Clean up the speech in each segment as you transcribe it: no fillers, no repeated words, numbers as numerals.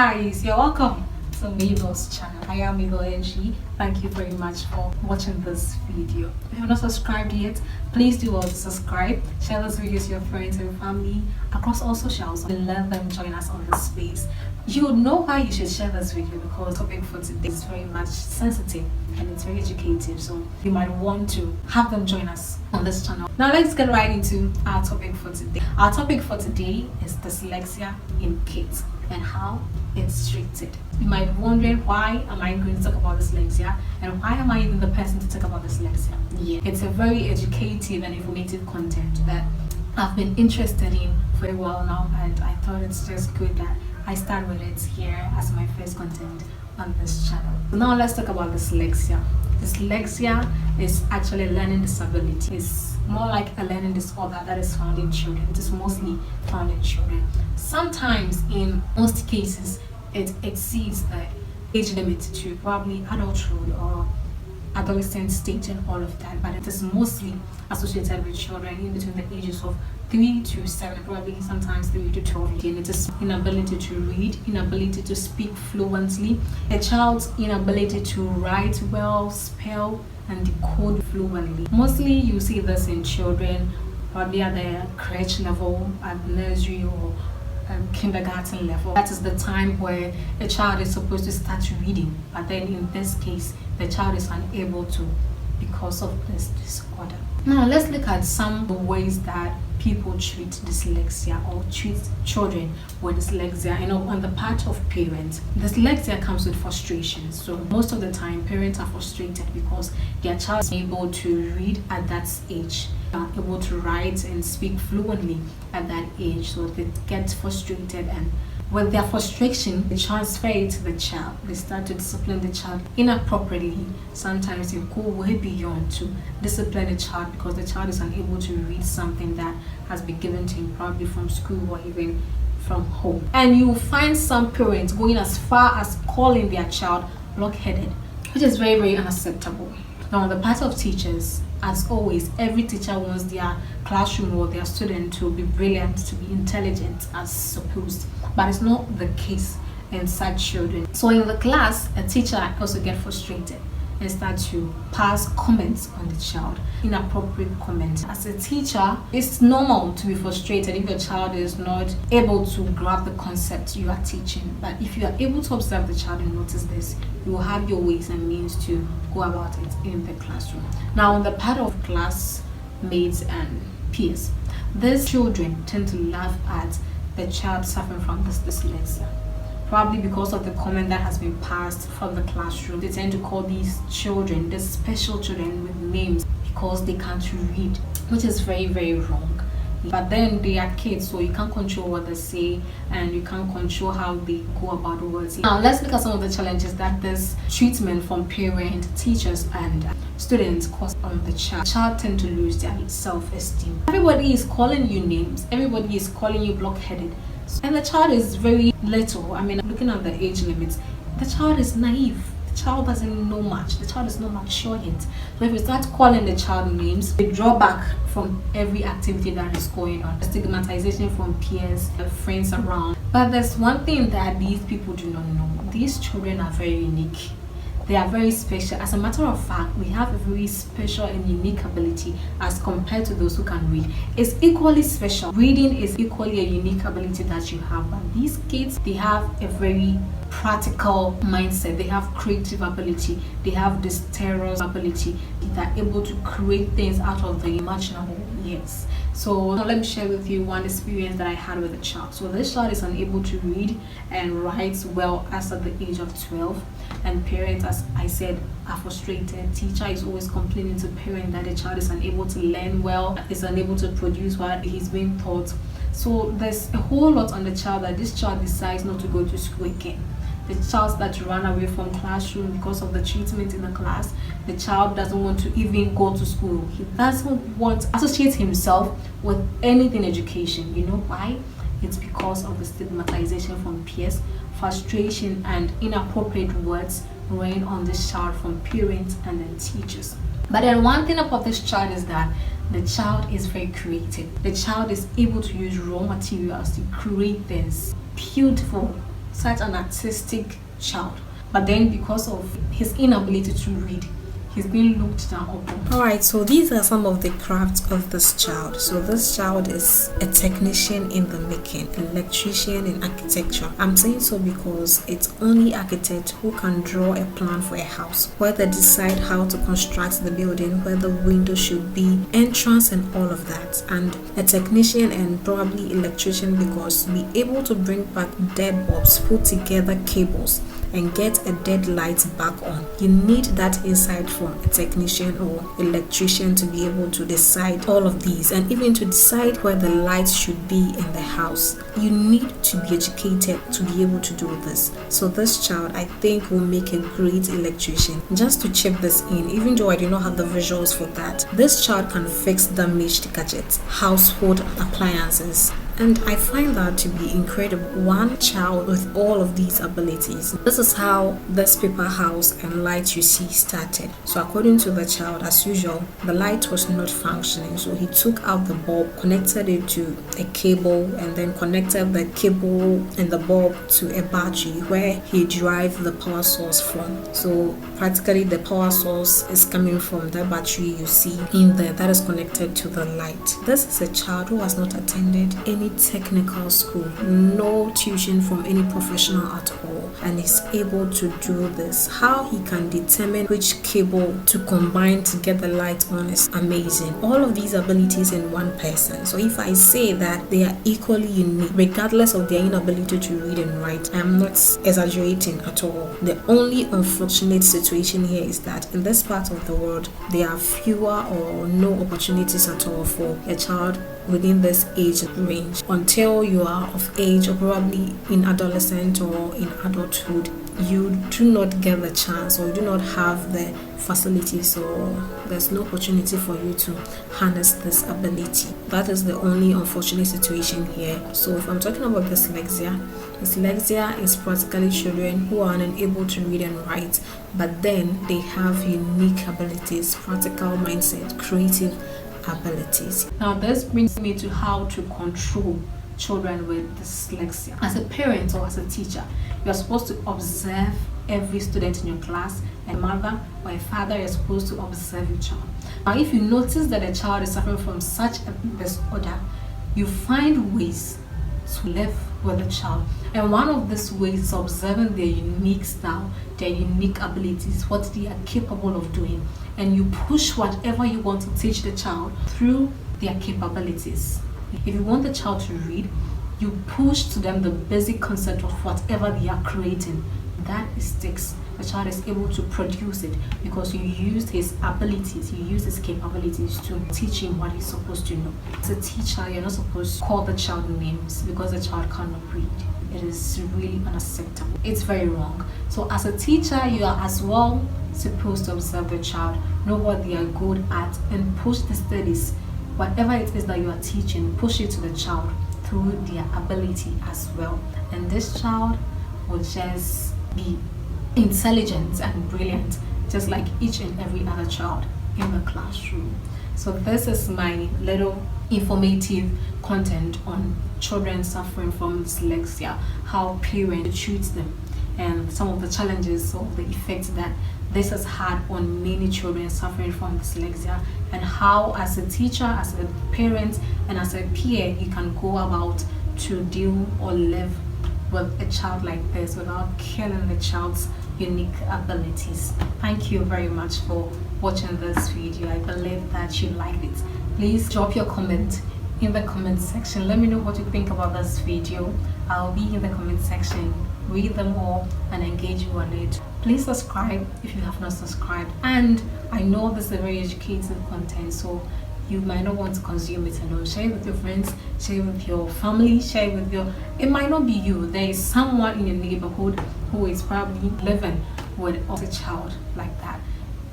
guys, you're welcome to MABEL'S channel. I am MABEL'S. Thank you very much for watching this video. If you're not subscribed yet, please do also subscribe. Share this video to your friends and family across all socials and let them join us on this space. You know why you should share this video, because the topic for today is very much sensitive and it's very educative, so you might want to have them join us on this channel. Now let's get right into our topic for today. Our topic for today is dyslexia in kids and how it's treated. You might be wondering, why am I going to talk about dyslexia and why am I even the person to talk about dyslexia? Yeah, it's a very educative and informative content that I've been interested in for a while now, and I thought it's just good that I start with it here as my first content on this channel. So now let's talk about dyslexia. Dyslexia is actually a learning disability. It's more like a learning disorder that is found in children. It is mostly found in children. Sometimes, in most cases, it exceeds the age limit to probably adulthood or adolescent stage and all of that, but it is mostly associated with children in between the ages of 3 to 7, probably sometimes 3 to 12. And it is inability to read, inability to speak fluently, a child's inability to write well, spell and decode fluently. Mostly you see this in children probably at the crèche level, at nursery or kindergarten level. That is the time where a child is supposed to start reading, but then in this case the child is unable to because of this disorder. Now let's look at some of the ways that people treat dyslexia or treat children with dyslexia. On the part of parents, dyslexia comes with frustration. So most of the time parents are frustrated because their child is able to read at that age, able to write and speak fluently at that age, so they get frustrated, and with their frustration they transfer it to the child. They start to discipline the child inappropriately. Sometimes they go way beyond to discipline the child because the child is unable to read something that has been given to him, probably from school or even from home. And you find some parents going as far as calling their child blockheaded, which is very, very unacceptable. Now on the part of teachers, as always, every teacher wants their classroom or their student to be brilliant, to be intelligent as supposed, but it's not the case in such children. So in the class, a teacher also gets frustrated and start to pass comments on the child, inappropriate comments. As a teacher, it's normal to be frustrated if your child is not able to grab the concept you are teaching, but if you are able to observe the child and notice this, you will have your ways and means to go about it in the classroom. Now on the part of classmates and peers, these children tend to laugh at the child suffering from this dyslexia, probably because of the comment that has been passed from the classroom. They tend to call these children, these special children, with names because they can't read, which is very, very wrong. But then they are kids, so you can't control what they say and you can't control how they go about words. Now let's look at some of the challenges that this treatment from parents, teachers and students cause on the child. Child tend to lose their self-esteem. Everybody is calling you names, everybody is calling you blockheaded, and the child is very little. Looking at the age limits, the child is naive. The child doesn't know much. The child is not mature yet. So if you start calling the child names, they draw back from every activity that is going on. Stigmatization from peers, friends around. But there's one thing that these people do not know. These children are very unique. They are very special. As a matter of fact, we have a very special and unique ability as compared to those who can read. It's equally special. Reading is equally a unique ability that you have. But these kids, they have a very practical mindset. They have creative ability. They have this terror ability. They're able to create things out of the imaginable. Yes. So now let me share with you one experience that I had with a child. So this child is unable to read and write well as at the age of 12, and parents, as I said, are frustrated. Teacher is always complaining to parent that the child is unable to learn well, is unable to produce what he's being taught. So there's a whole lot on the child that this child decides not to go to school again. The child starts to run away from classroom because of the treatment in the class. The child doesn't want to even go to school. He doesn't want to associate himself with anything education. You know why? It's because of the stigmatization from peers, frustration and inappropriate words rain on this child from parents and then teachers. But then one thing about this child is that the child is very creative. The child is able to use raw materials to create things beautiful such an artistic child, but then because of his inability to read, he's being looked down upon. Alright, so these are some of the crafts of this child. So this child is a technician in the making, electrician in architecture. I'm saying so because it's only architects who can draw a plan for a house, where they decide how to construct the building, where the window should be, entrance and all of that. And a technician and probably electrician, because be able to bring back dead bulbs, put together cables, and get a dead light back on. You need that insight from a technician or electrician to be able to decide all of these, and even to decide where the lights should be in the house. You need to be educated to be able to do this. So this child, I think, will make a great electrician. Just to chip this in, even though I do not have the visuals for that, this child can fix damaged gadgets, household appliances, and I find that to be incredible. One child with all of these abilities. This is how this paper house and light you see started. So according to the child, as usual, the light was not functioning. So he took out the bulb, connected it to a cable, and then connected the cable and the bulb to a battery where he derived the power source from. So practically the power source is coming from the battery you see in there that is connected to the light. This is a child who has not attended any technical school, no tuition from any professional at all, and is able to do this. How he can determine which cable to combine to get the light on is amazing. All of these abilities in one person. So if I say that they are equally unique, regardless of their inability to read and write, I'm not exaggerating at all. The only unfortunate situation here is that in this part of the world, there are fewer or no opportunities at all for a child within this age range. Until you are of age, or probably in adolescent or in adulthood, you do not get the chance, or you do not have the facilities, or there's no opportunity for you to harness this ability. That is the only unfortunate situation here. So if I'm talking about dyslexia is practically children who are unable to read and write, but then they have unique abilities, practical mindset, creative abilities. Now this brings me to how to control children with dyslexia. As a parent or as a teacher, you are supposed to observe every student in your class. A mother or a father is supposed to observe your child. Now if you notice that a child is suffering from such a disorder, you find ways to live with the child, and one of these ways is observing their unique style, their unique abilities, what they are capable of doing, and you push whatever you want to teach the child through their capabilities. If you want the child to read, you push to them the basic concept of whatever they are creating. That sticks. The child is able to produce it because you used his abilities, you used his capabilities to teach him what he's supposed to know. As a teacher, you're not supposed to call the child names because the child cannot read. It is really unacceptable. It's very wrong. So as a teacher, you are as well supposed to observe the child, know what they are good at, and push the studies. Whatever it is that you are teaching, push it to the child through their ability as well. And this child will just be intelligent and brilliant, just like each and every other child in the classroom. So this is my little informative content on children suffering from dyslexia, how parents treat them, and some of the challenges or the effects that this has had on many children suffering from dyslexia, and how as a teacher, as a parent, and as a peer, you can go about to deal or live with a child like this without killing the child's unique abilities. Thank you very much for watching this video. I believe that you liked it. Please drop your comment in the comment section. Let me know what you think about this video. I'll be in the comment section, read them all and engage you on it. Please subscribe if you have not subscribed. And I know this is a very educative content, so you might not want to consume it alone. Share it with your friends, share it with your family, share it with your, it might not be you, there is someone in your neighborhood who is probably living with a child like that.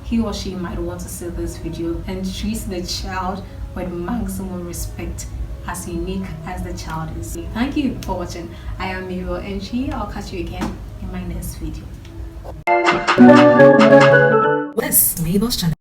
He or she might want to see this video and treat the child with maximum respect, as unique as the child is. Thank you for watching. I am MABEL'S, and I'll catch you again in my next video. Yes, MABEL'S channel.